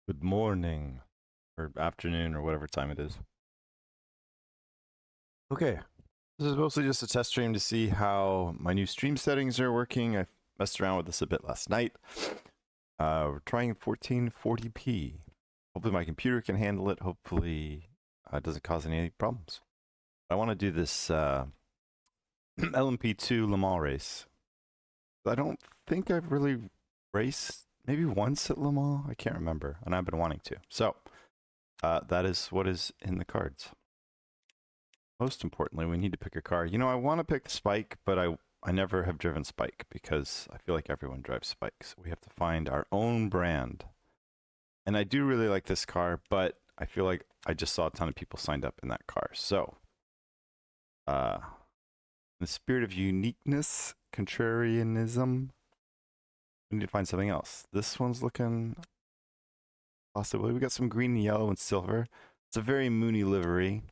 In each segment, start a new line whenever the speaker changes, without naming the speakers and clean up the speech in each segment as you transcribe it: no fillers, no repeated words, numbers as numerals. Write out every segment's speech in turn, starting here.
Good morning, or afternoon, or whatever time it is. Okay, this is mostly just a test stream to see how my new stream settings are working. I messed around with this a bit last night. We're trying 1440p. Hopefully my computer can handle it. Hopefully it doesn't cause any problems. I want to do this LMP2 Le Mans race. I don't think I've really raced maybe once at Le Mans. I can't remember, and I've been wanting to. So that is what is in the cards. Most importantly, we need to pick a car. You know, I want to pick Spike, but I never have driven Spike because I feel like everyone drives Spike. So we have to find our own brand. And I do really like this car, but I feel like I just saw a ton of people signed up in that car. So, in the spirit of uniqueness, contrarianism, we need to find something else. This one's looking possibly. We got some green, yellow, and silver. It's a very moony livery.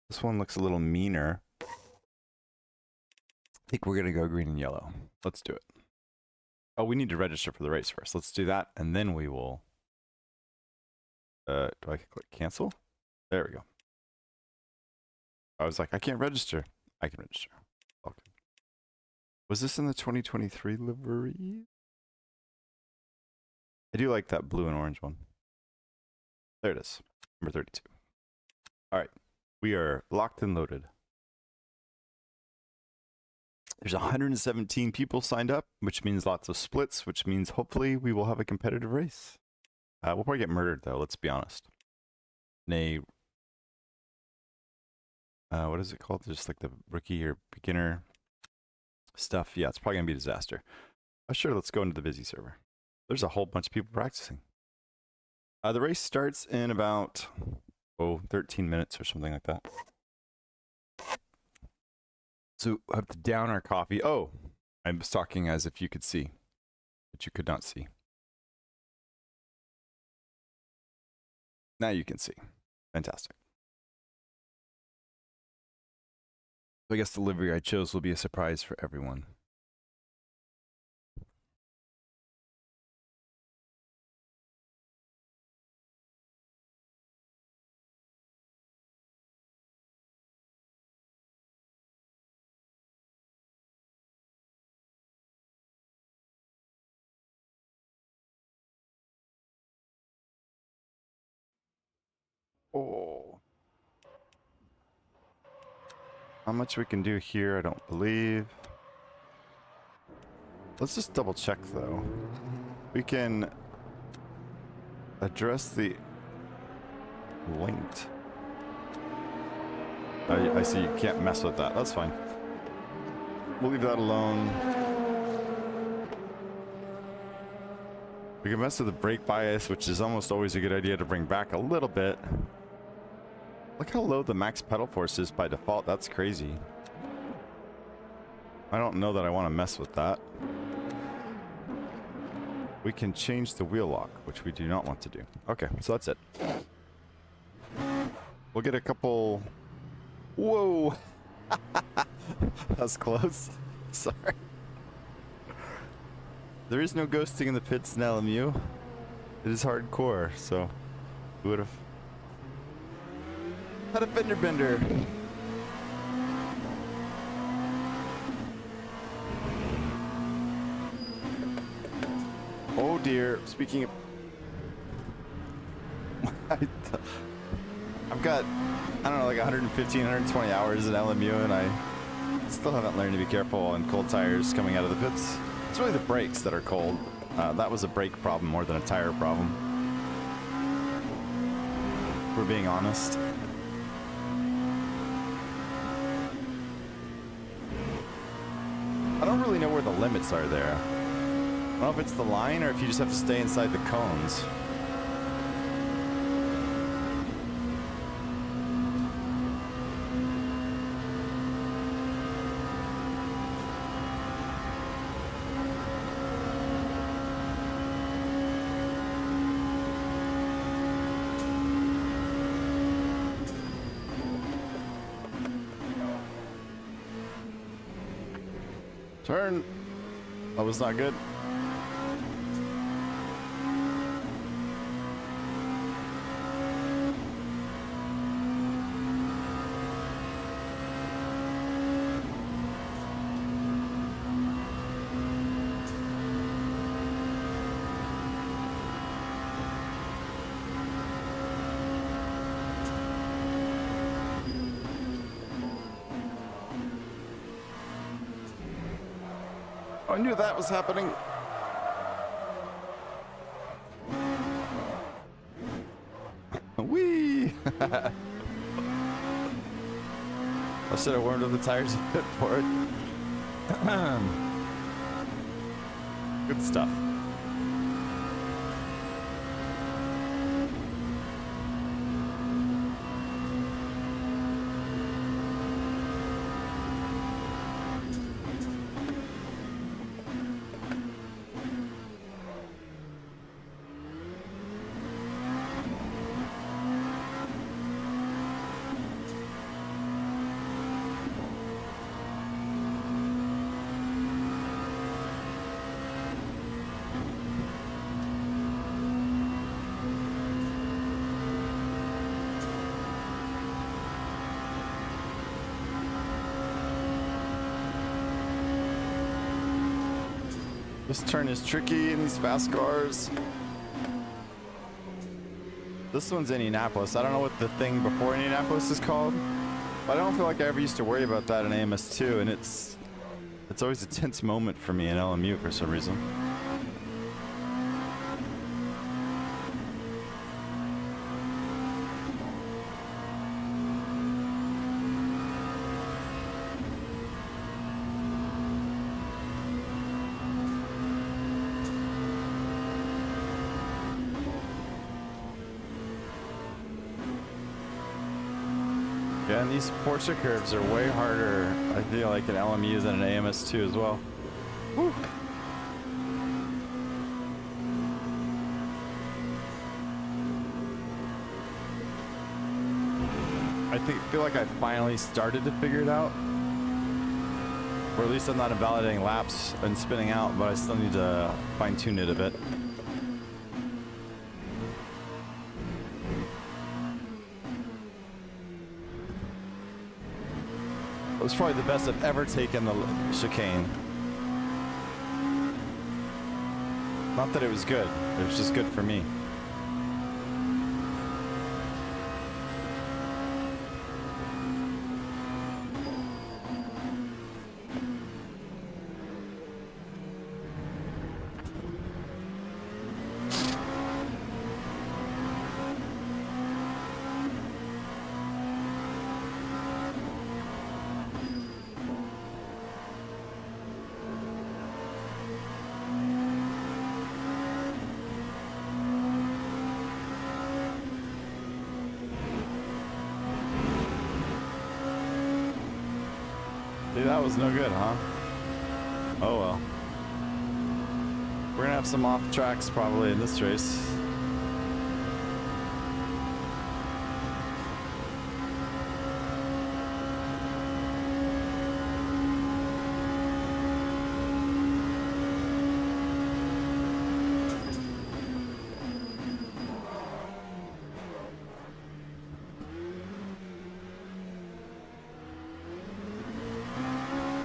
This one looks a little meaner. I think we're gonna go green and yellow. Let's do it. Oh, we need to register for the race first. Let's do that, and then we will. Do I click cancel? There we go. I was like, I can't register. I can register. Okay. Was this in the 2023 livery? I do like that blue and orange one. There it is. Number 32. All right. We are locked and loaded. There's 117 people signed up, which means lots of splits, which means hopefully we will have a competitive race. We'll probably get murdered, though, let's be honest. Nay. What is it called? Just like the rookie or beginner stuff. Yeah, it's probably going to be a disaster. Sure, let's go into the busy server. There's a whole bunch of people practicing. The race starts in about 13 minutes or something like that. So I have to down our coffee. Oh, I was talking as if you could see, but you could not see. Now you can see. Fantastic. So I guess the livery I chose will be a surprise for everyone. Oh. How much we can do here, I don't believe. Let's just double check though. We can address the linked. I see you can't mess with that. That's fine. We'll leave that alone. We can mess with the brake bias, which is almost always a good idea to bring back a little bit. Look how low the max pedal force is by default. That's crazy. I don't know that I want to mess with that. We can change the wheel lock, which we do not want to do. Okay, so that's it. We'll get a couple... Whoa! That's close. Sorry. There is no ghosting in the pits in LMU. It is hardcore, so we would have had a fender bender. Oh dear, speaking of... I've got, I don't know, like 115, 120 hours in LMU, and I still haven't learned to be careful on cold tires coming out of the pits. It's really the brakes that are cold. That was a brake problem more than a tire problem, if we're being honest. I don't really know where the limits are there. I don't know if it's the line or if you just have to stay inside the cones. Turn. That was not good. I knew that was happening. Whee! I should have warmed up the tires a bit for it. Good stuff. This turn is tricky in these fast cars. This one's Indianapolis. I don't know what the thing before Indianapolis is called, but I don't feel like I ever used to worry about that in AMS2, and it's always a tense moment for me in LMU for some reason. Yeah, and these Porsche curves are way harder, I feel like, in LMU than in AMS2 as well. Woo. I feel like I finally started to figure it out. Or at least I'm not invalidating laps and spinning out, but I still need to fine-tune it a bit. It was probably the best I've ever taken the chicane. Not that it was good, it was just good for me. See, that was no good, huh? Oh well. We're gonna have some off tracks probably in this race.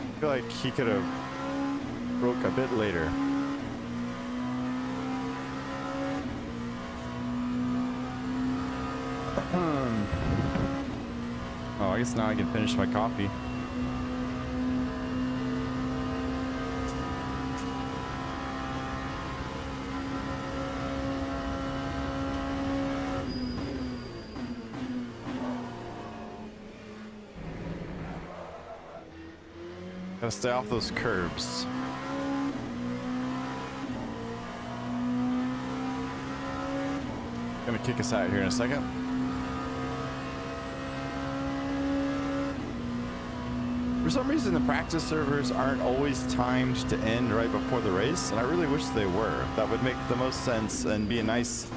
I feel like he could have broke a bit later. Oh, I guess now I can finish my coffee. Gotta stay off those curbs. Gonna kick us out here in a second. For some reason, the practice servers aren't always timed to end right before the race, and I really wish they were. That would make the most sense and be a nice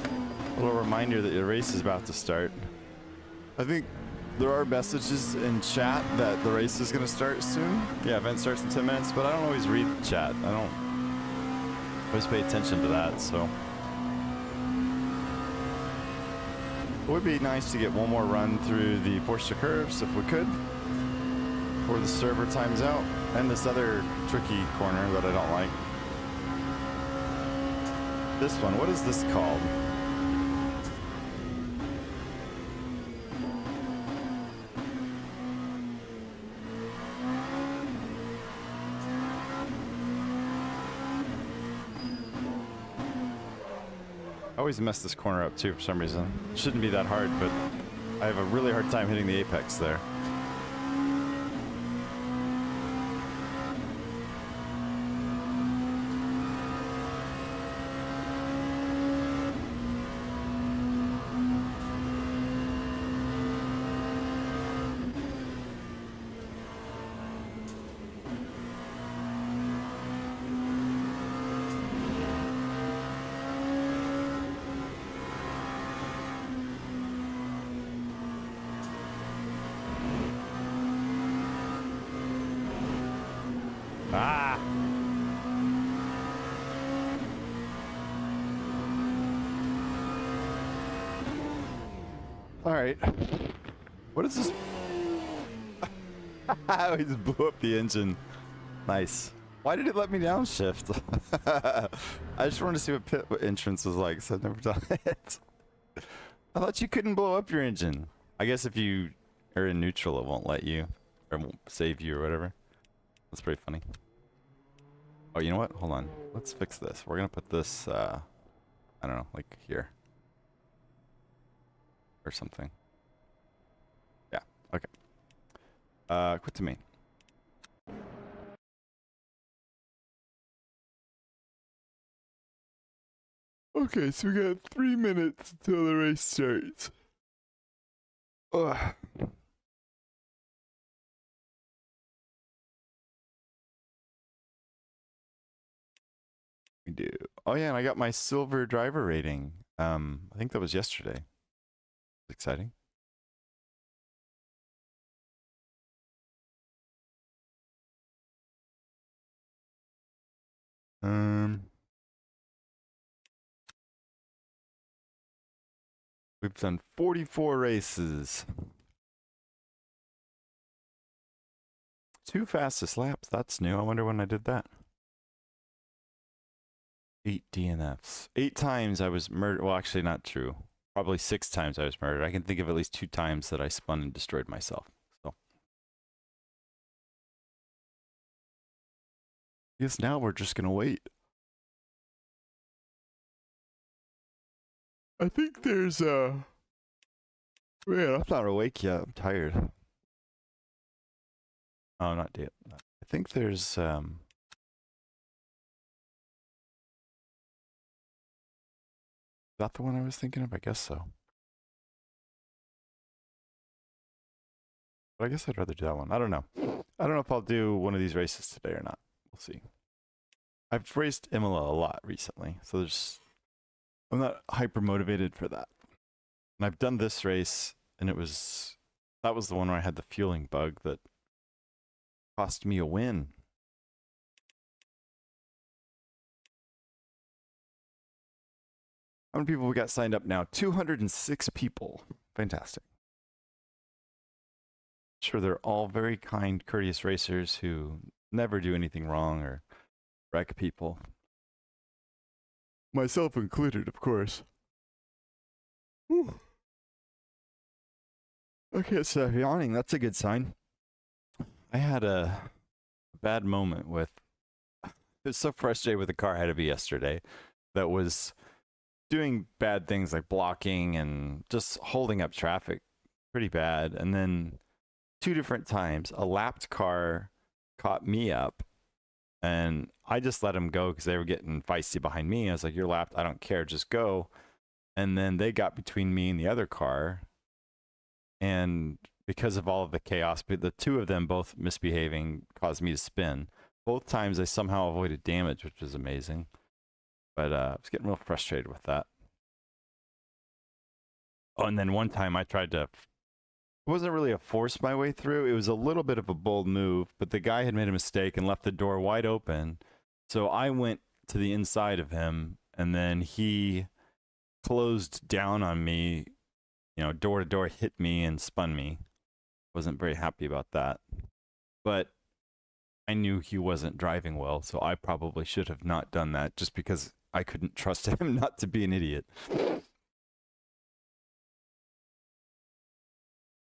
little reminder that the race is about to start. I think there are messages in chat that the race is going to start soon. Yeah, event starts in 10 minutes, but I don't always read chat. I don't always pay attention to that, so. It would be nice to get one more run through the Porsche curves if we could, before the server times out, and this other tricky corner that I don't like. This one, what is this called? I always mess this corner up too for some reason. It shouldn't be that hard, but I have a really hard time hitting the apex there. Ah! All right. What is this? He just blew up the engine. Nice. Why did it let me downshift? I just wanted to see what pit entrance was like, so I've never done it. I thought you couldn't blow up your engine. I guess if you are in neutral, it won't let you, or it won't save you or whatever. That's pretty funny. Oh, you know what? Hold on. Let's fix this. We're gonna put this, I don't know, like here. Or something. Yeah, okay. Quit to main. Okay, so we got 3 minutes until the race starts. Ugh. We do. Oh yeah, and I got my silver driver rating. I think that was yesterday. Exciting. We've done 44 races. 2 fastest laps. That's new. I wonder when I did that. 8 DNFs. 8 times I was murdered. Well, actually not true. Probably 6 times I was murdered. I can think of at least 2 times that I spun and destroyed myself. So I guess now we're just gonna wait. I think there's man, I'm not awake yet. I'm tired. Oh, not yet. I think there's is that the one I was thinking of? I guess so. But I guess I'd rather do that one. I don't know. I don't know if I'll do one of these races today or not. We'll see. I've raced Imola a lot recently, so I'm not hyper motivated for that. And I've done this race, and that was the one where I had the fueling bug that cost me a win. How many people we got signed up now? 206 people. Fantastic. Sure, they're all very kind, courteous racers who never do anything wrong or wreck people. Myself included, of course. Whew. Okay, so yawning, that's a good sign. I had a bad moment with... I was so frustrated with the car ahead of me yesterday that was doing bad things like blocking and just holding up traffic pretty bad. And then 2 different times, a lapped car caught me up, and I just let them go because they were getting feisty behind me. I was like, you're lapped, I don't care, just go. And then they got between me and the other car, and because of all of the chaos, the 2 of them both misbehaving caused me to spin. Both times I somehow avoided damage, which was amazing. But I was getting real frustrated with that. Oh, and then one time I tried to... It wasn't really a force my way through. It was a little bit of a bold move, but the guy had made a mistake and left the door wide open. So I went to the inside of him, and then he closed down on me, you know, door to door, hit me and spun me. Wasn't very happy about that. But I knew he wasn't driving well, so I probably should have not done that just because I couldn't trust him not to be an idiot.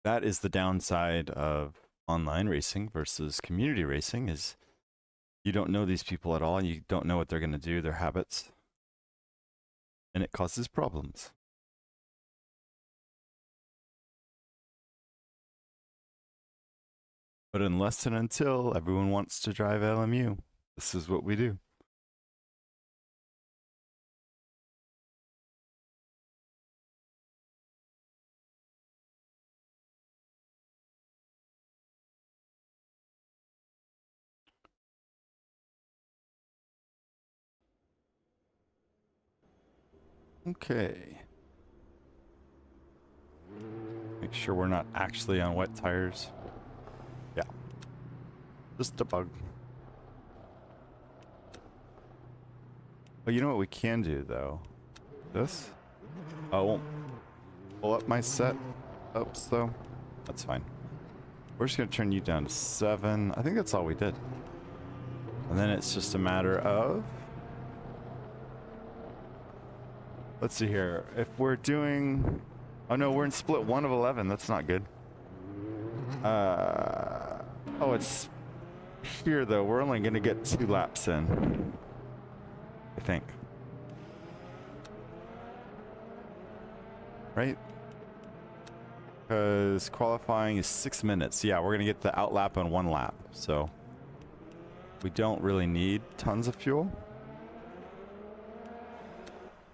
That is the downside of online racing versus community racing, is you don't know these people at all, and you don't know what they're going to do, their habits. and it causes problems. But unless and until everyone wants to drive LMU, this is what we do. Okay. Make sure we're not actually on wet tires. Yeah. Just a bug. Oh, you know what we can do, though? This? Oh, I won't pull up my set ups, though. That's fine. We're just going to turn you down to 7. I think that's all we did. And then it's just a matter of... Let's see here. If we're doing... Oh, no, we're in split 1 of 11. That's not good. Oh, it's here, though. We're only going to get 2 laps in. I think. Right? Because qualifying is 6 minutes. Yeah, we're going to get the out lap on 1 lap. So we don't really need tons of fuel.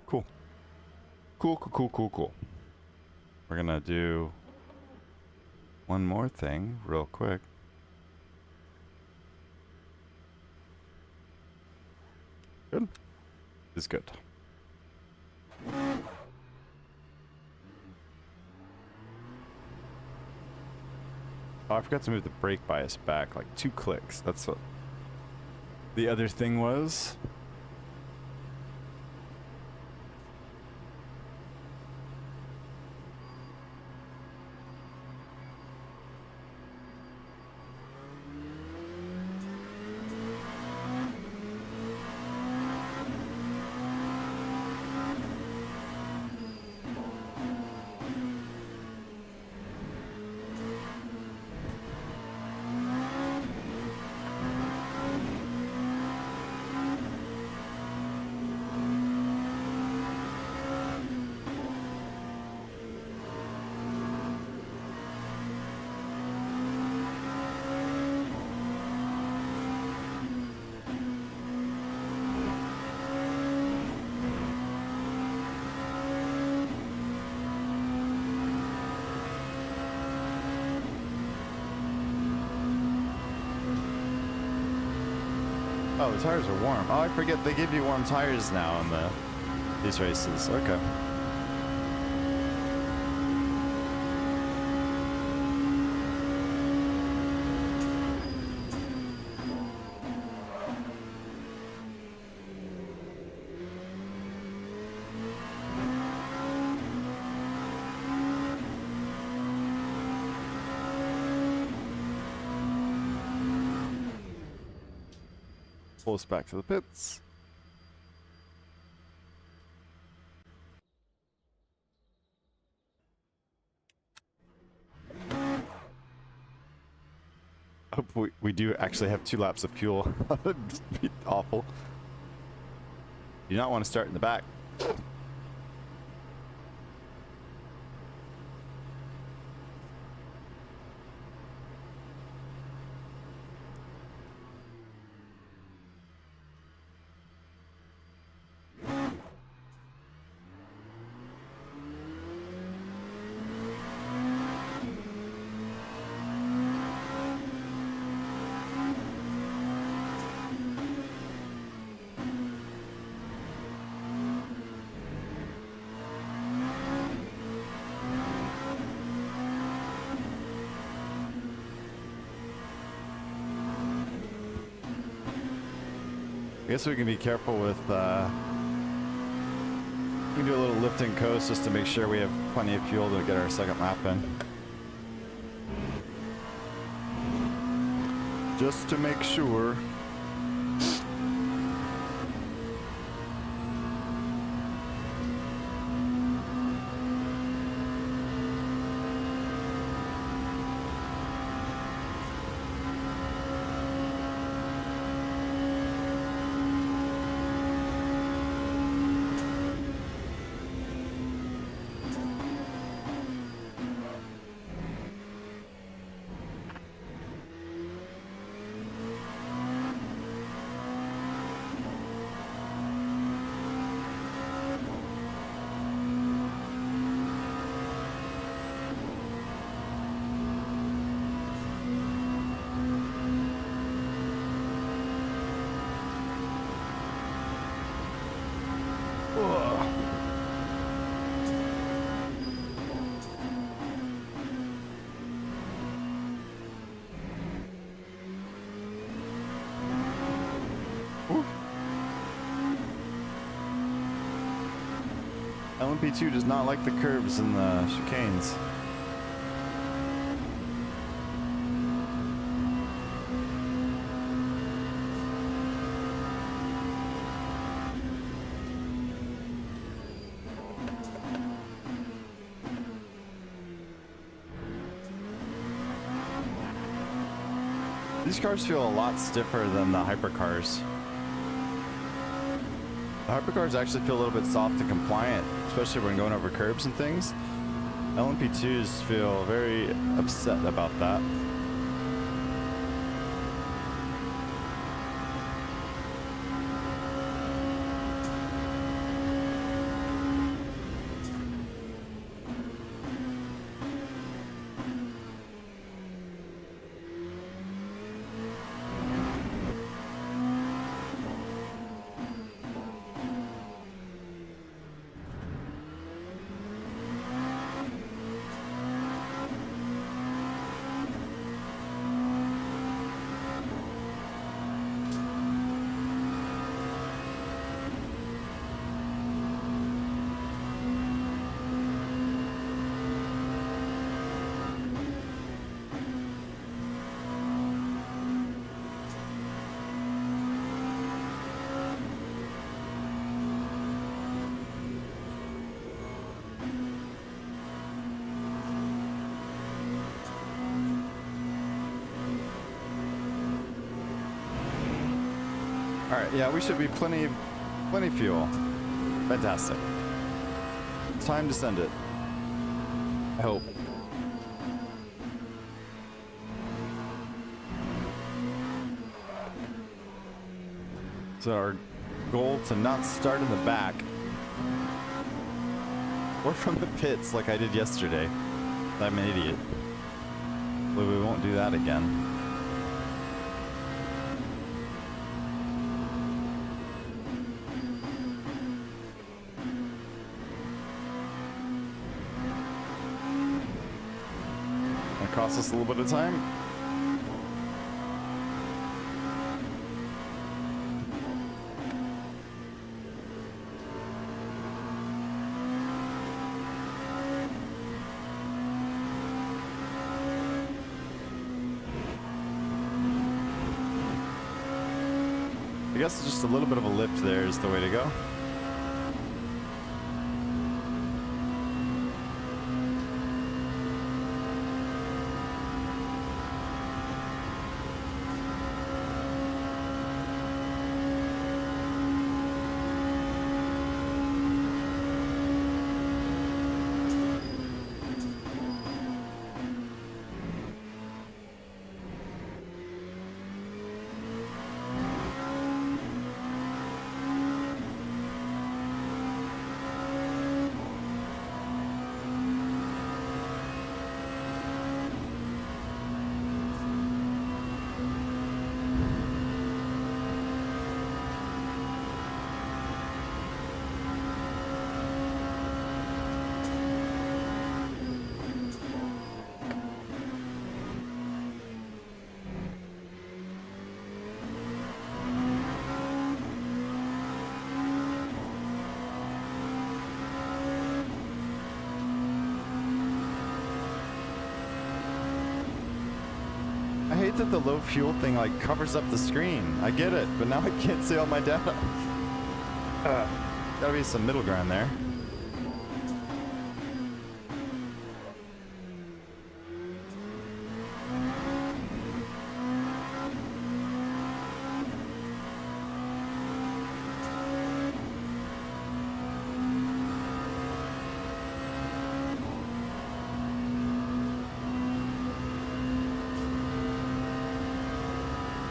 Cool. Cool. We're going to do one more thing real quick. Good. Is good. Oh, I forgot to move the brake bias back like 2 clicks. That's what the other thing was. Oh, the tires are warm. Oh, I forget they give you warm tires now in these races. Okay. Pull us back to the pits. Hope we do actually have 2 laps of fuel. That'd be awful. You do not want to start in the back. I guess we can be careful with, we can do a little lift and coast just to make sure we have plenty of fuel to get our second lap in. Just to make sure. LMP2 does not like the curbs and the chicanes. These cars feel a lot stiffer than the hypercars. The hypercars actually feel a little bit soft and compliant, especially when going over curbs and things. LMP2s feel very upset about that. All right, yeah, we should be plenty fuel. Fantastic. Time to send it. I hope. So our goal to not start in the back or from the pits like I did yesterday. I'm an idiot. But we won't do that again. Cost us a little bit of time. I guess just a little bit of a lift there is the way to go. I hate that the low fuel thing like covers up the screen. I get it, but now I can't see all my data. Gotta be some middle ground there.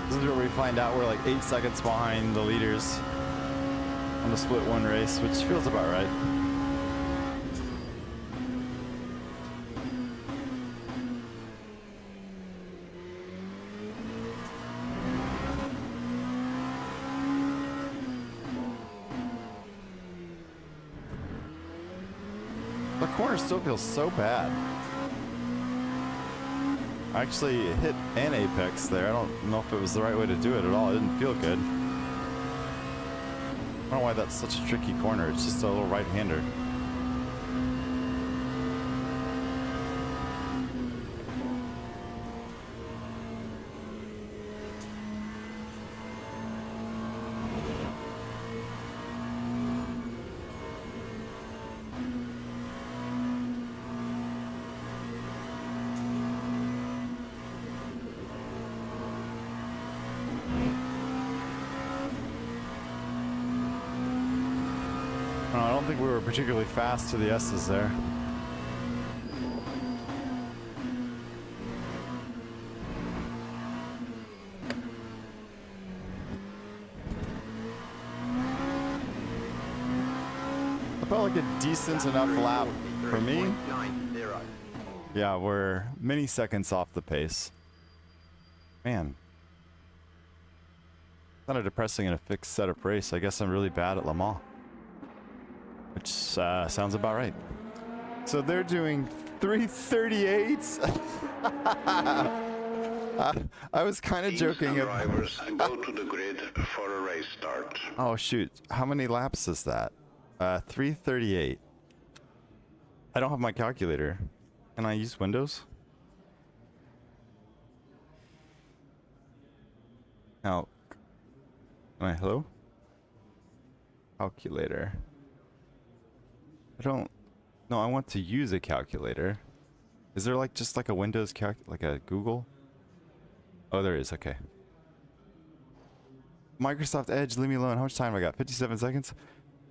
This is where we find out we're like 8 seconds behind the leaders on the split one race, which feels about right. The corner still feels so bad. I actually hit an apex there. I don't know if it was the right way to do it at all. It didn't feel good. I don't know why that's such a tricky corner. It's just a little right-hander. particularly fast to the S's there. I felt like a decent enough lap for me. Yeah, we're many seconds off the pace. Man. Kind of depressing in a fixed setup race. I guess I'm really bad at Le Mans. Which sounds about right. So they're doing 3:38. I was kind of joking.
Drivers go to the grid for a race start.
Oh shoot! How many laps is that? 3:38. I don't have my calculator. Can I use Windows? Now, hello? Calculator. No, I want to use a calculator. Is there like just like a Windows like a Google? Oh, there is, okay. Microsoft Edge, leave me alone. How much time have I got? 57 seconds?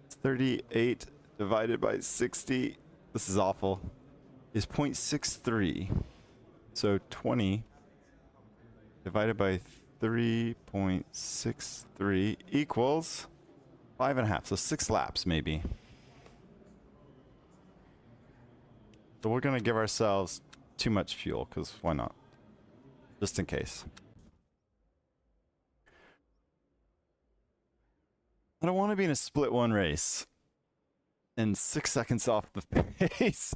It's 38 divided by 60. This is awful. Is 0.63. So 20 divided by 3.63 equals 5.5. So 6 laps maybe. So we're gonna give ourselves too much fuel, because why not? Just in case. I don't want to be in a split one race and 6 seconds off the pace.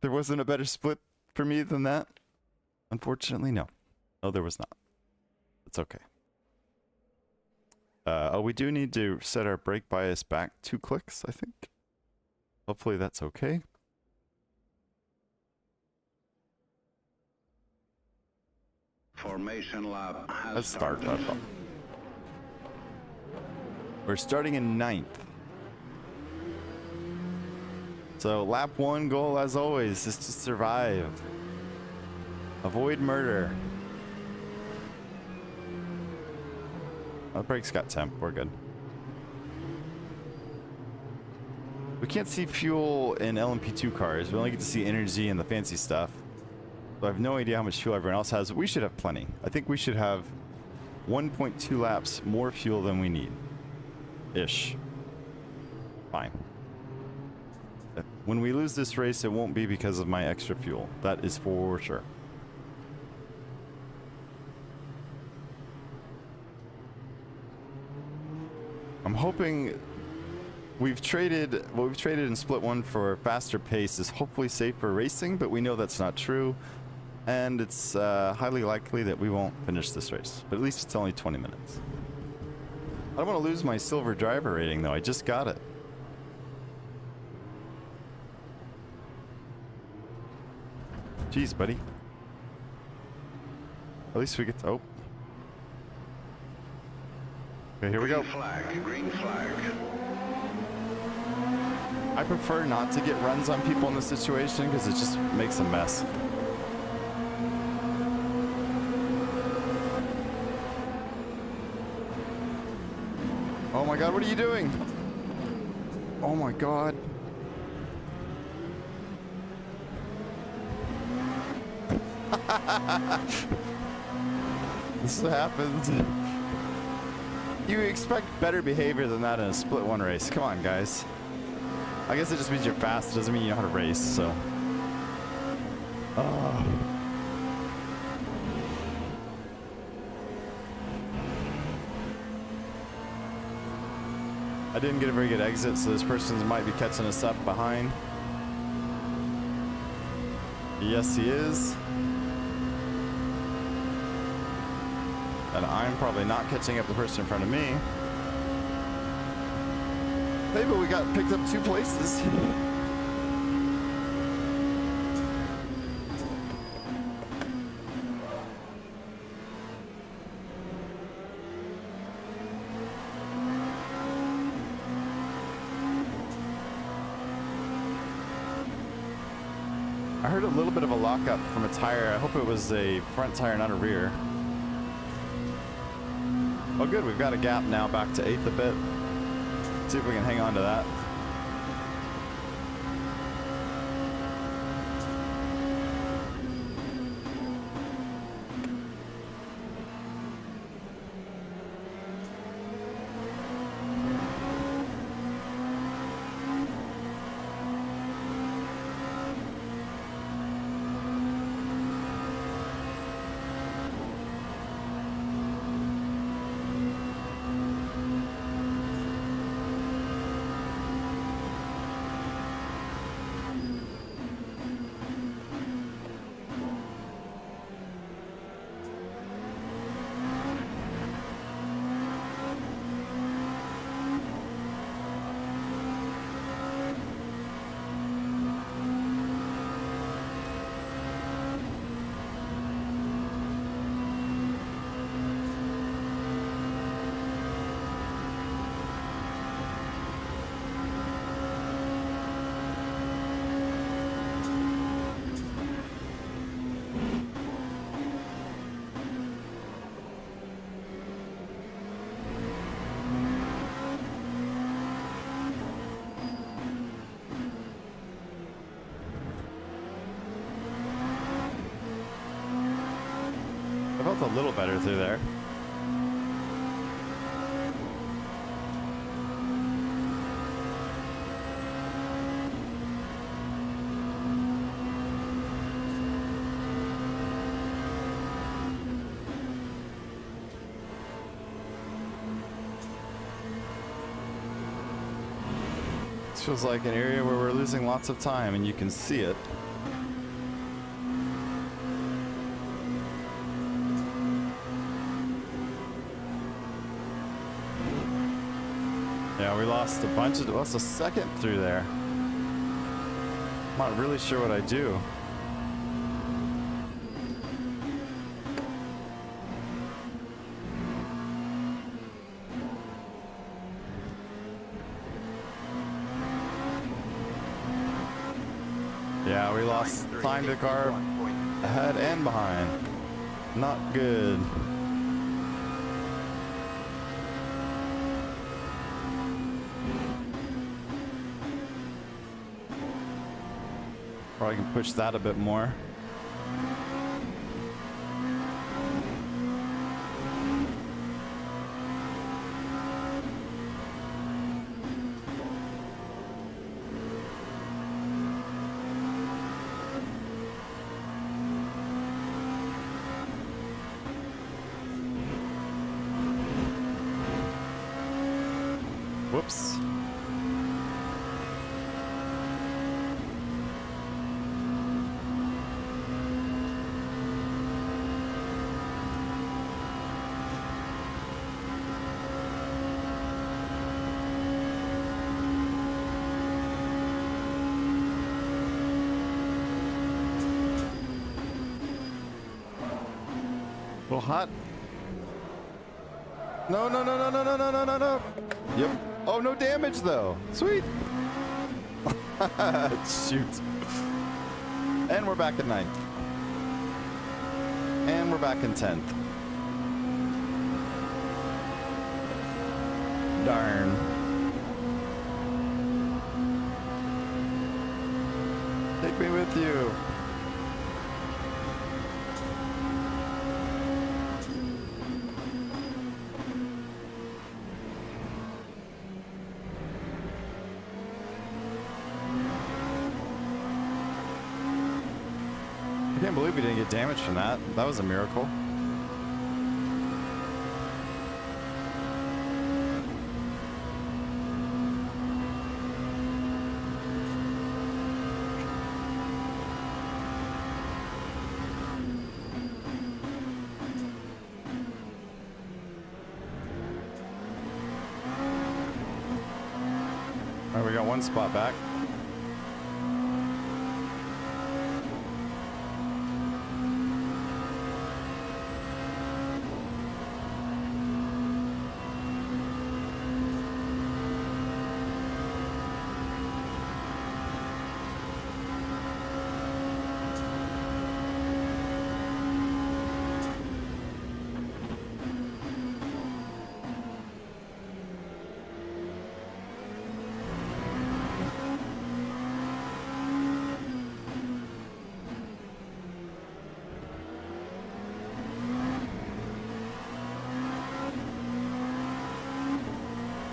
There wasn't a better split for me than that? Unfortunately, no. No, there was not. It's okay. Oh, we do need to set our brake bias back 2 clicks, I think. Hopefully that's okay.
Formation lap has
Let's start.
started.
We're starting in 9th. So lap 1 goal, as always, is to survive. Avoid murder. Oh, the brakes got temp. We're good. We can't see fuel in LMP2 cars. We only get to see energy and the fancy stuff. So I have no idea how much fuel everyone else has. We should have plenty. I think we should have 1.2 laps more fuel than we need. Ish. Fine. When we lose this race, it won't be because of my extra fuel. That is for sure. I'm hoping we've traded in split one for faster pace is hopefully safe for racing, but we know that's not true. And it's highly likely that we won't finish this race. But at least it's only 20 minutes. I don't want to lose my silver driver rating though. I just got it. Jeez, buddy. At least we get to... Oh. Okay, here we go.
Green flag.
I prefer not to get runs on people in this situation because it just makes a mess. Oh my god, what are you doing? Oh my god. This happens. You expect better behavior than that in a split one race. Come on, guys. I guess it just means you're fast. It doesn't mean you know how to race, so. Oh. I didn't get a very good exit, so this person might be catching us up behind. Yes, he is. And I'm probably not catching up the person in front of me. Hey, but we got picked up 2 places. I heard a little bit of a lockup from a tire. I hope it was a front tire, not a rear. Oh good, we've got a gap now back to 8th a bit. See if we can hang on to that. felt a little better through there. This feels like an area where we're losing lots of time, and you can see it. Yeah, we lost lost a second through there. I'm not really sure what I do. Yeah, we lost time to car ahead and behind. Not good. Probably can push that a bit more. Whoops. A little hot. No, no, no, no, no, no, no, no, no, no. Yep. Oh, no damage though. Sweet. Shoot. And we're back at 9th. And we're back in 10th. Darn. Take me with you. I can't believe we didn't get damage from that. That was a miracle. All right, we got one spot back.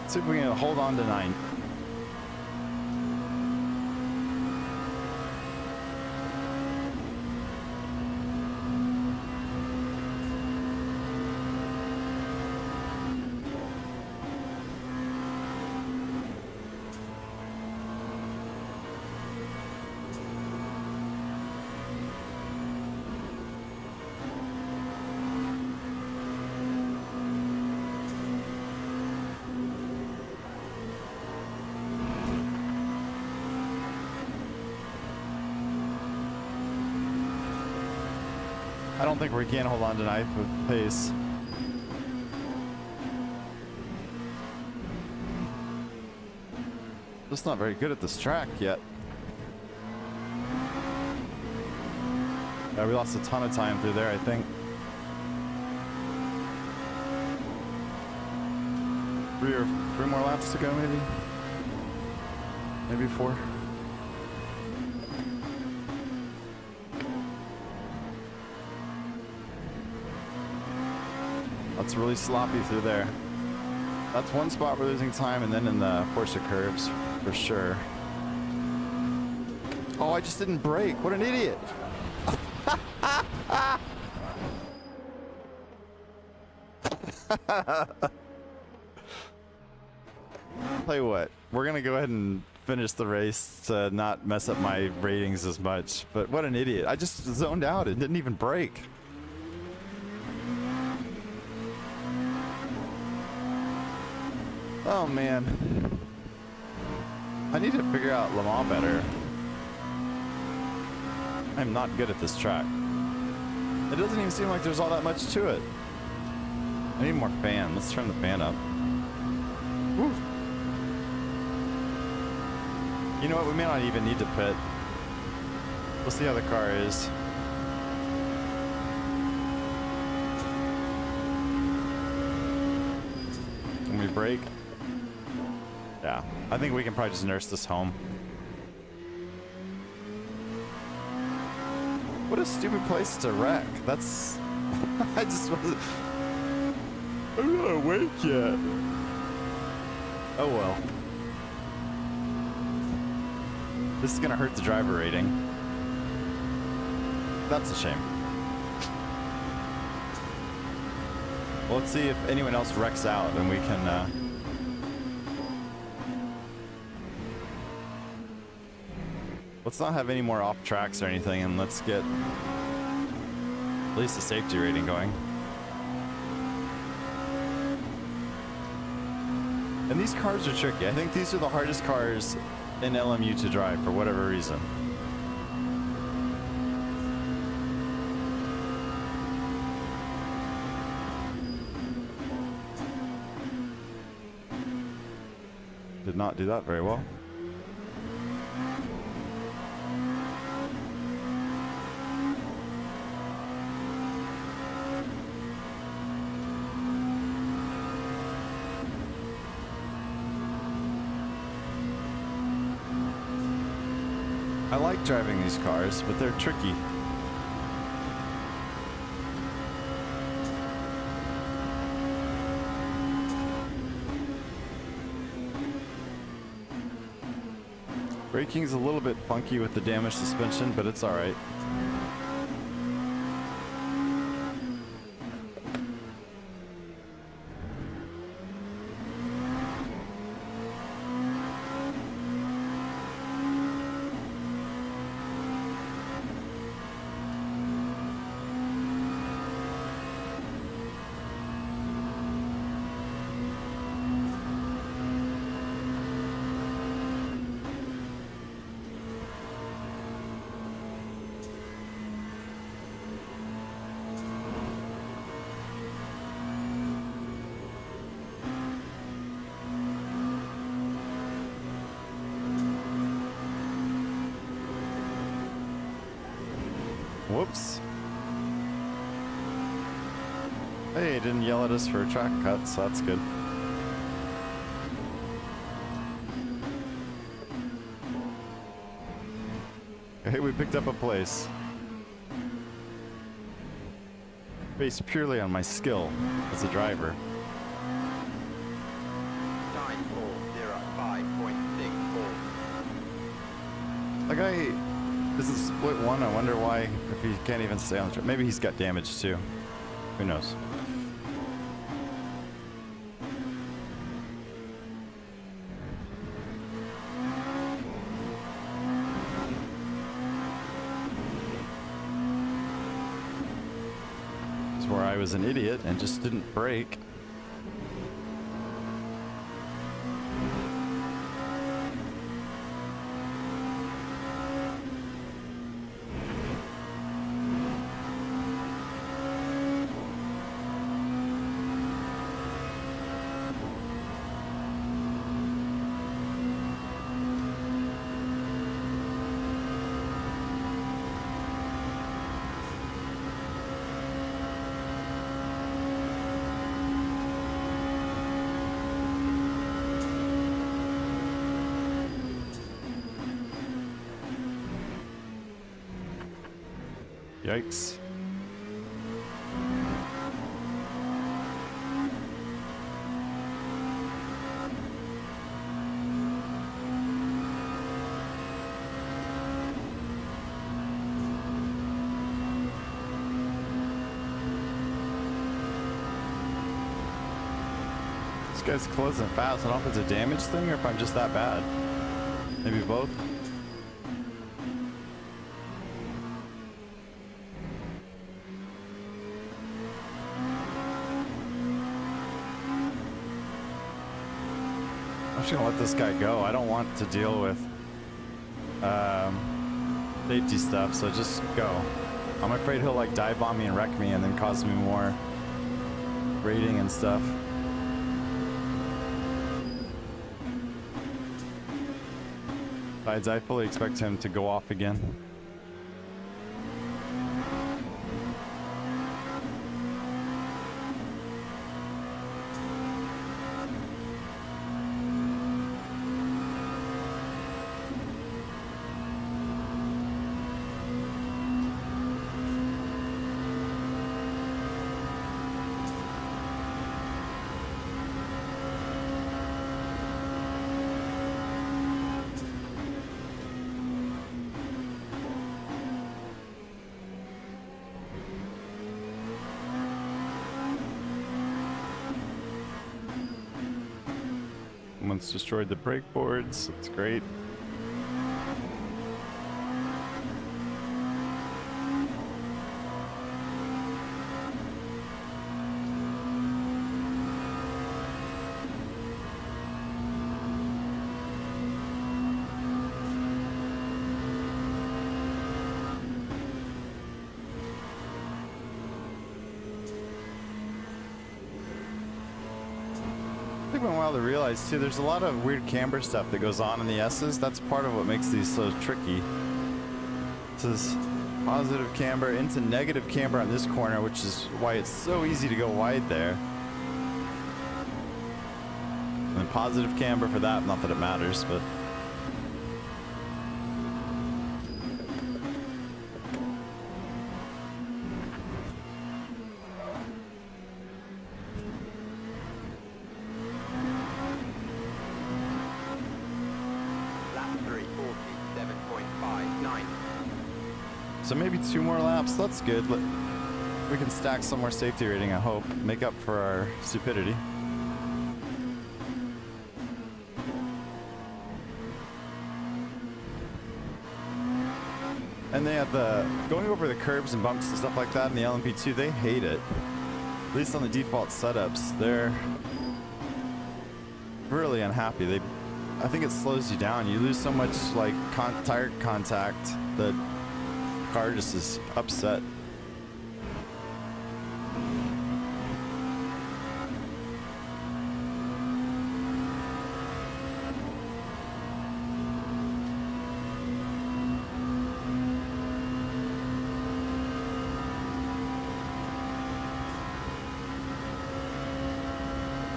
See if we can hold on to 9. I don't think we can hold on to 9th with pace. Just not very good at this track yet. Yeah, we lost a ton of time through there, I think. 3 more laps to go, maybe? Maybe 4. gets really sloppy through there. That's one spot we're losing time, and then in the Porsche curves, for sure. Oh, I just didn't brake. What an idiot. Tell you what, we're gonna go ahead and finish the race to not mess up my ratings as much. But what an idiot. I just zoned out and didn't even brake. Oh man. I need to figure out Le Mans better. I'm not good at this track. It doesn't even seem like there's all that much to it. I need more fan. Let's turn the fan up. Woo. You know what? We may not even need to pit. We'll see how the car is. Can we brake? Yeah. I think we can probably just nurse this home. What a stupid place to wreck. That's... I just wasn't... I'm not awake yet. Oh well. This is gonna hurt the driver rating. That's a shame. Well, let's see if anyone else wrecks out and we can... Let's not have any more off tracks or anything, and let's get at least a safety rating going. And these cars are tricky. I think these are the hardest cars in LMU to drive for whatever reason. Did not do that very well. I like driving these cars, but they're tricky. Braking's a little bit funky with the damaged suspension, but it's alright. Whoops. Hey, it didn't yell at us for a track cut, so that's good. Hey, we picked up a place. Based purely on my skill as a driver.
9405.64.
That guy is a split one. I wonder why, if he can't even stay on the track. Maybe he's got damage too. Who knows? It's where I was an idiot and just didn't brake. Yikes. This guy's closing fast. I don't know if it's a damage thing or if I'm just that bad. Maybe both. I'm just gonna let this guy go. I don't want to deal with safety stuff, so just go. I'm afraid he'll like dive bomb me and wreck me and then cause me more rating and stuff. Besides, I fully expect him to go off again. Someone's destroyed the brake boards. That's great. It took me a while to realize too, there's a lot of weird camber stuff that goes on in the S's. That's part of what makes these so tricky. This is positive camber into negative camber on this corner, which is why it's so easy to go wide there. And then positive camber for that, not that it matters, but so maybe 2 more laps. That's good. We can stack some more safety rating, I hope. Make up for our stupidity. And they have the going over the curbs and bumps and stuff like that in the LMP2, they hate it. At least on the default setups, they're really unhappy. I think it slows you down. You lose so much like tire contact that car just is upset.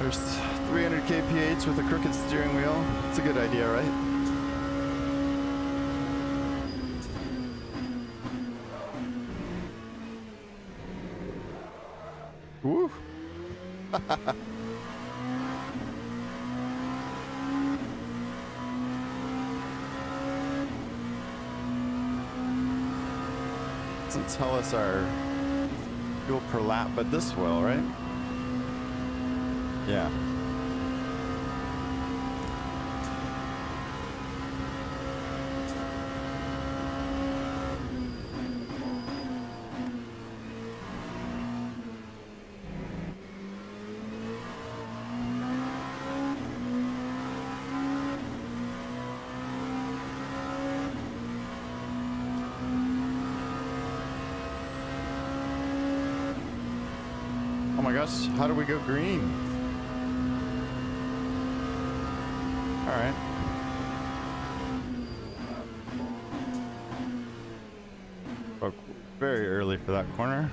There's 300 kph with a crooked steering wheel. It's a good idea, right? Woo! Doesn't tell us our fuel per lap, but this will, right? Yeah. Oh my gosh, how do we go green? All right. Broke very early for that corner.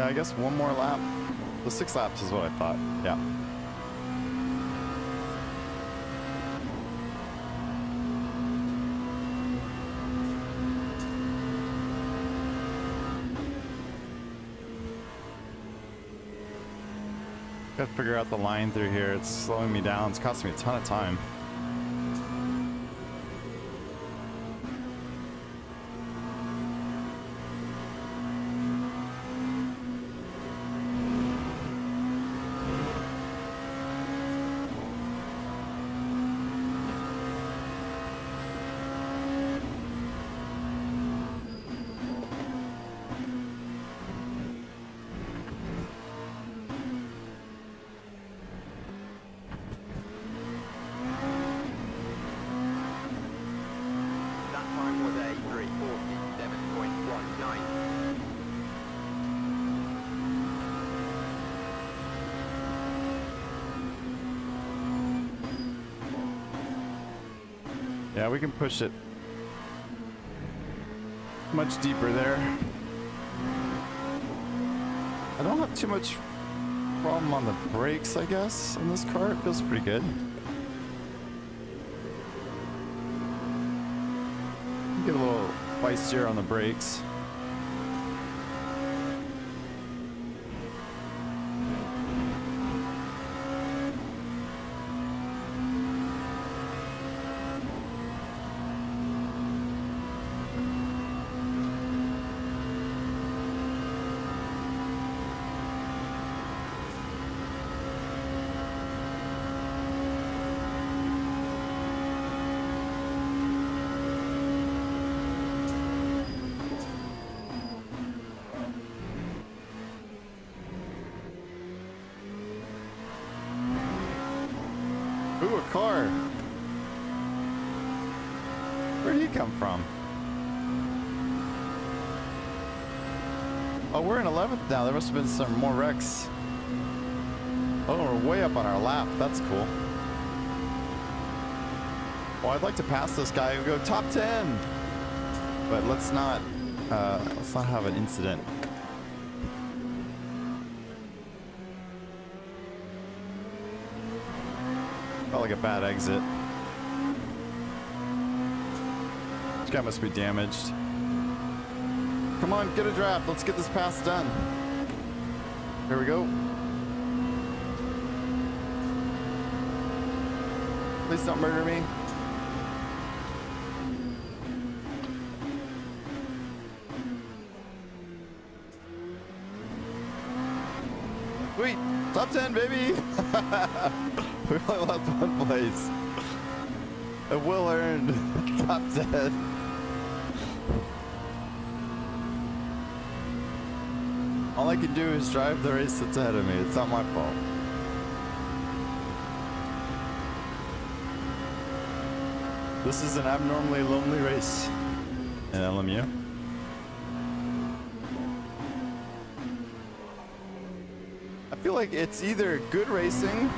Yeah, I guess one more lap. The 6 laps is what I thought. Yeah. Gotta figure out the line through here. It's slowing me down. It's costing me a ton of time. Yeah, we can push it much deeper there. I don't have too much problem on the brakes, I guess, in this car. It feels pretty good. Get a little feistier on the brakes. Ooh, a car. Where'd he come from? Oh, we're in 11th now. There must have been some more wrecks. Oh, we're way up on our lap. That's cool. Well, I'd like to pass this guy and go top 10. But let's not have an incident. Felt like a bad exit. This guy must be damaged. Come on, get a draft. Let's get this pass done. Here we go. Please don't murder me. Sweet. Top 10, baby. We only lost one place. And Will earned top 10. All I can do is drive the race that's ahead of me. It's not my fault. This is an abnormally lonely race in LMU. I feel like it's either good racing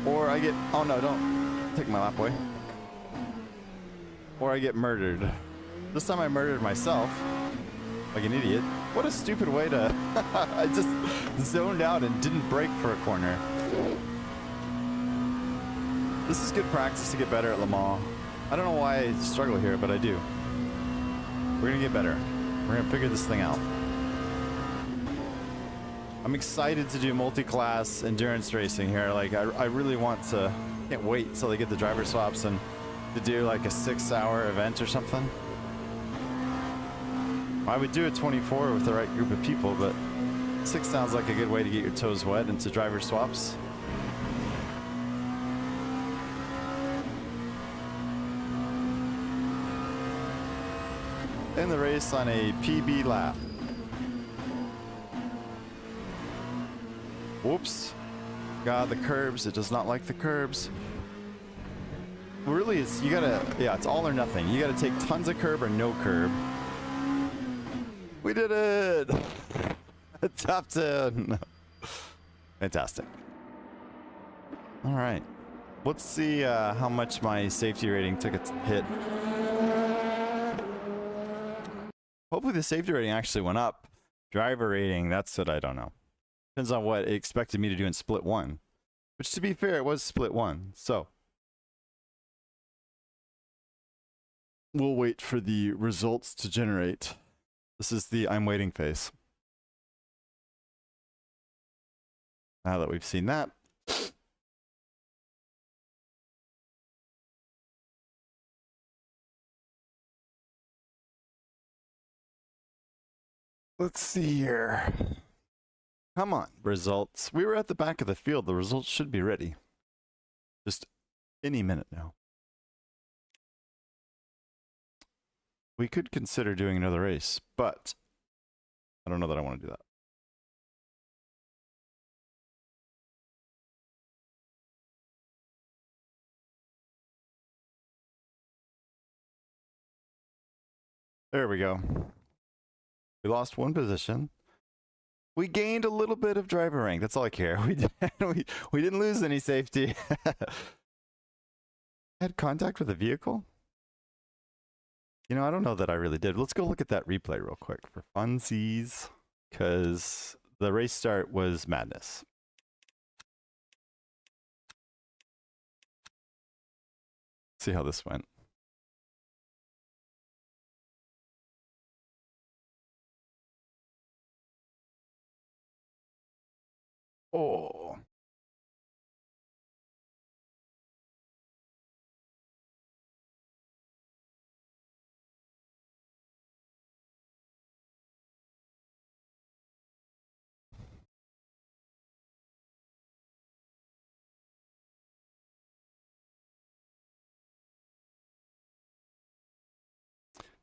or I get... Oh no, don't take my lap away. Or I get murdered. This time I murdered myself. Like an idiot. What a stupid way to... I just zoned out and didn't brake for a corner. This is good practice to get better at Le Mans. I don't know why I struggle here, but I do. We're gonna get better. We're gonna figure this thing out. I'm excited to do multi-class endurance racing here. Like, I really want to... Can't wait till they get the driver swaps and to do like a 6-hour event or something. I would do a 24 with the right group of people, but 6 sounds like a good way to get your toes wet into driver swaps. In the race on a PB lap. Whoops. God, the curbs. It does not like the curbs. Really, it's, you gotta, yeah, it's all or nothing. You gotta take tons of curb or no curb. We did it! Top 10. Fantastic. All right. Let's see how much my safety rating took a hit. Hopefully the safety rating actually went up. Driver rating, that's what I don't know. Depends on what it expected me to do in split 1. Which, to be fair, it was split 1. So we'll wait for the results to generate. This is the I'm waiting phase. Now that we've seen that, let's see here. Come on, results. We were at the back of the field. The results should be ready. Just any minute now. We could consider doing another race, but I don't know that I want to do that. There we go. We lost 1 position. We gained a little bit of driver rank. That's all I care. We didn't lose any safety. Had contact with a vehicle? You know, I don't know that I really did. Let's go look at that replay real quick for funsies, because the race start was madness. See how this went. Oh.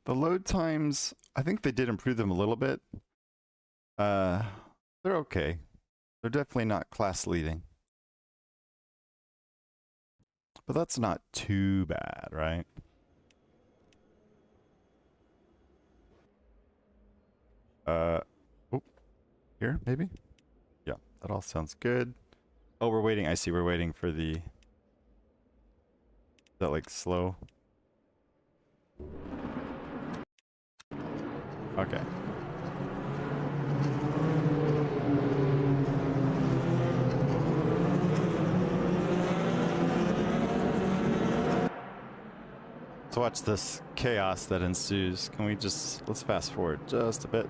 The load times, I think they did improve them a little bit. They're okay. They're definitely not class leading. But that's not too bad, right? Oh, here, maybe? Yeah, that all sounds good. Oh, we're waiting. I see, we're waiting for the... Is that like slow? Okay. So watch this chaos that ensues. Can we just, let's fast forward just a bit.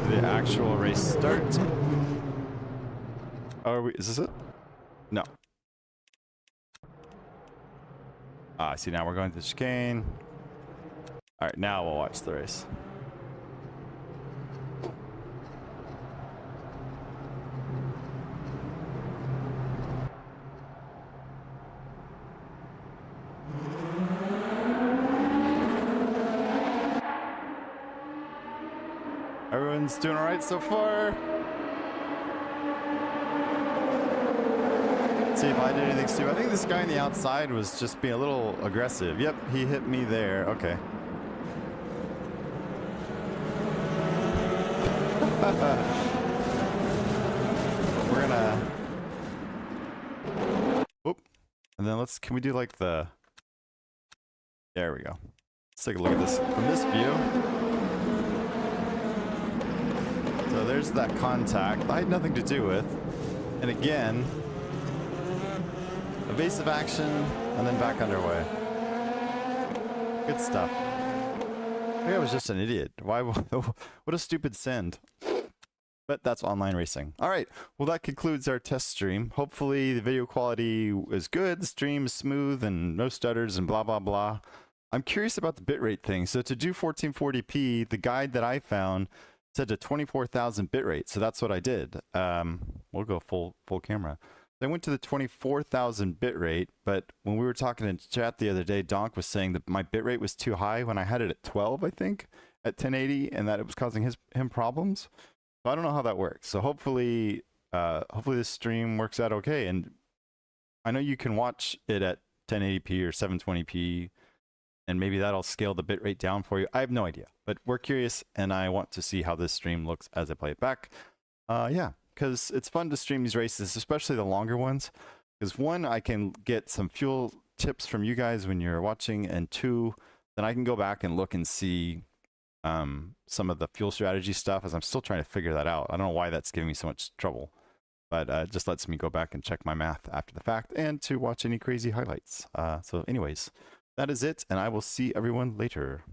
The actual race start. Oh, is this it? No. Ah, see, now we're going to the chicane. All right, now we'll watch the race. Everyone's doing all right so far. Let's see if I did anything stupid. I think this guy on the outside was just being a little aggressive. Yep, he hit me there. Okay. We're gonna... Oop. And then can we do like the... There we go. Let's take a look at this from this view. So there's that contact I had nothing to do with. And again, evasive action, and then back underway. Good stuff. Maybe I was just an idiot. Why? What a stupid send. But that's online racing. All right. Well, that concludes our test stream. Hopefully the video quality is good. The stream is smooth and no stutters and blah, blah, blah. I'm curious about the bitrate thing. So to do 1440p, the guide that I found said to 24,000 bitrate. So that's what I did. We'll go full camera. I went to the 24,000 bitrate, but when we were talking in chat the other day, Donk was saying that my bitrate was too high when I had it at 12, I think, at 1080, and that it was causing him problems. So I don't know how that works. So hopefully this stream works out okay. And I know you can watch it at 1080p or 720p, and maybe that'll scale the bitrate down for you. I have no idea, but we're curious, and I want to see how this stream looks as I play it back. Yeah. Because it's fun to stream these races, especially the longer ones. Because 1, I can get some fuel tips from you guys when you're watching, and 2, then I can go back and look and see some of the fuel strategy stuff, as I'm still trying to figure that out. I don't know why that's giving me so much trouble, but it just lets me go back and check my math after the fact and to watch any crazy highlights. So anyways, that is it, and I will see everyone later.